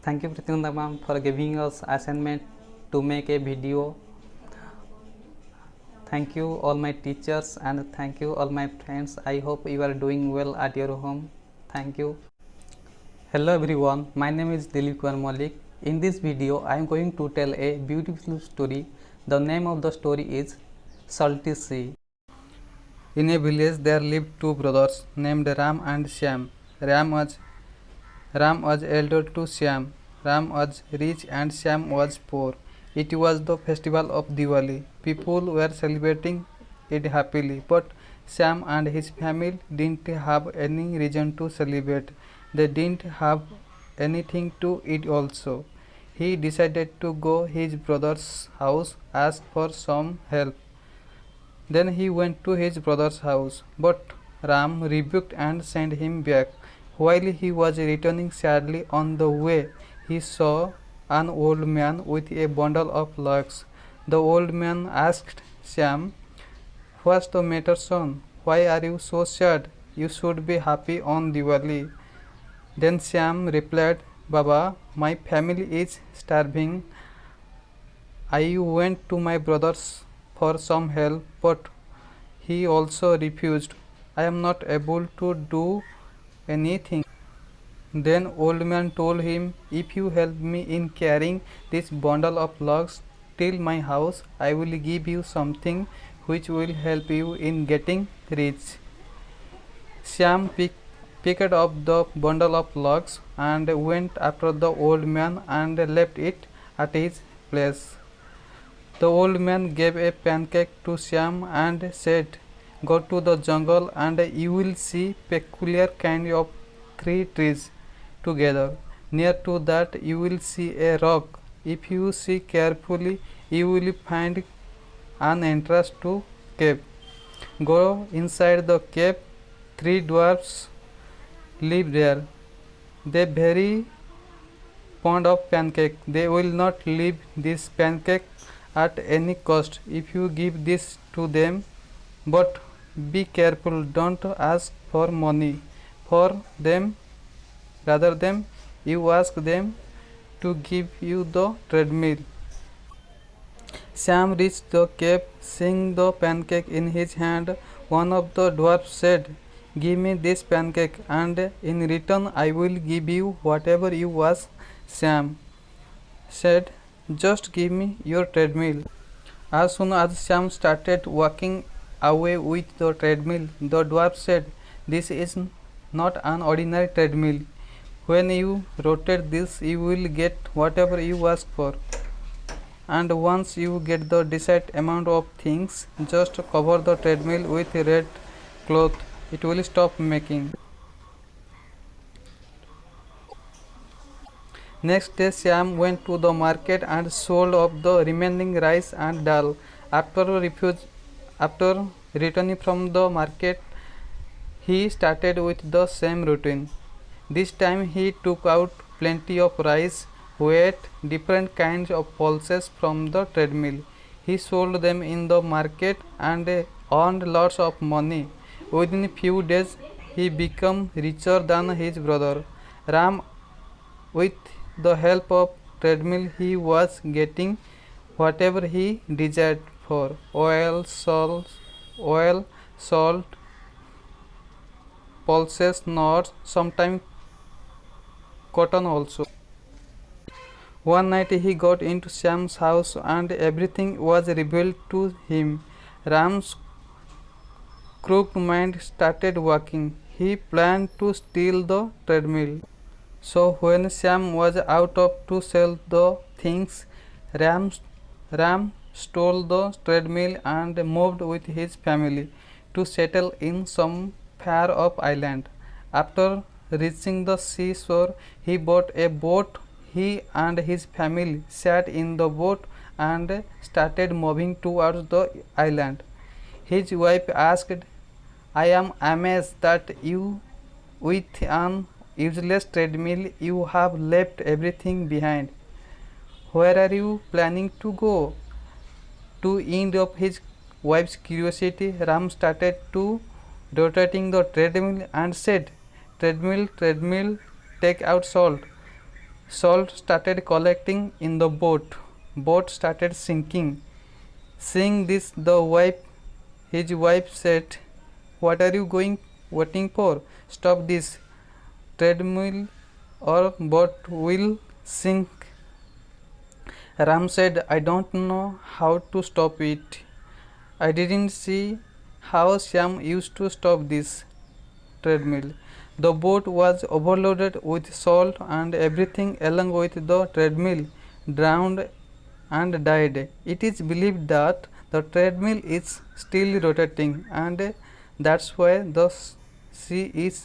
Thank you Pritinda ma'am for giving us assignment to make a video. Thank you all my teachers and thank you all my friends. I hope you are doing well at your home. Thank you. Hello everyone, my name is Dilip Kumar Malik. In this video, I am going to tell a beautiful story. The name of the story is Salty Sea. In a village, there lived two brothers named Ram and Shyam. Ram was elder to Shyam. Ram was rich and Shyam was poor. It was the festival of Diwali. People were celebrating it happily, but Shyam and his family didn't have any reason to celebrate. They didn't have anything to eat also. He decided to go his brother's house ask for some help. Then he went to his brother's house, but Ram rebuked and sent him back. While he was returning sadly on the way, he saw an old man with a bundle of logs. The old man asked Shyam, "What's the matter, son? Why are you so sad? You should be happy on Diwali." Then Shyam replied, "Baba, my family is starving. I went to my brother's for some help, but he also refused. I am not able to do anything." Then old man told him, "If you help me in carrying this bundle of logs till my house, I will give you something which will help you in getting rich." Shyam picked up the bundle of logs and went after the old man and left it at his place. The old man gave a pancake to Shyam and said, "Go to the jungle and you will see peculiar kind of three trees together. Near to that you will see a rock. If you see carefully, you will find an entrance to cave. Go inside the cave. Three dwarfs live there. They very fond of pancake. They will not leave this pancake at any cost if you give this to them, but be careful, don't ask for money for them. Rather than you ask them to give you the treadmill." Shyam reached the cave, seeing the pancake in his hand. One of the dwarfs said, "Give me this pancake, and in return I will give you whatever you ask." Shyam said, "Just give me your treadmill." As soon as Shyam started walking away with the treadmill, the dwarf said, "This is not an ordinary treadmill. When you rotate this, you will get whatever you ask for. And once you get the desired amount of things, just cover the treadmill with red cloth. It will stop making." Next day, Shyam went to the market and sold off the remaining rice and dal. After returning from the market, he started with the same routine. This time he took out plenty of rice, weighed different kinds of pulses from the treadmill. He sold them in the market and earned lots of money. Within few days, he became richer than his brother. Ram, with the help of treadmill, he was getting whatever he desired for oil, salt, pulses, nuts, sometimes cotton also. One night he got into Shyam's house and everything was revealed to him. Ram's crooked mind started working. He planned to steal the treadmill. So when Shyam was out to sell the things, Ram stole the treadmill and moved with his family to settle in some far-off island. After reaching the seashore, he bought a boat. He and his family sat in the boat and started moving towards the island. His wife asked, "I am amazed that you, with an useless treadmill, you have left everything behind. Where are you planning to go?" To end of his wife's curiosity, Ram started to rotating the treadmill and said, "Treadmill, treadmill, take out salt." Salt started collecting in the boat. Boat started sinking. Seeing this, his wife said, "What are you waiting for? Stop this treadmill or boat will sink." Ram said, "I don't know how to stop it. I didn't see how Shyam used to stop this treadmill." The boat was overloaded with salt and everything along with the treadmill drowned and died. It is believed that the treadmill is still rotating and that's why the sea is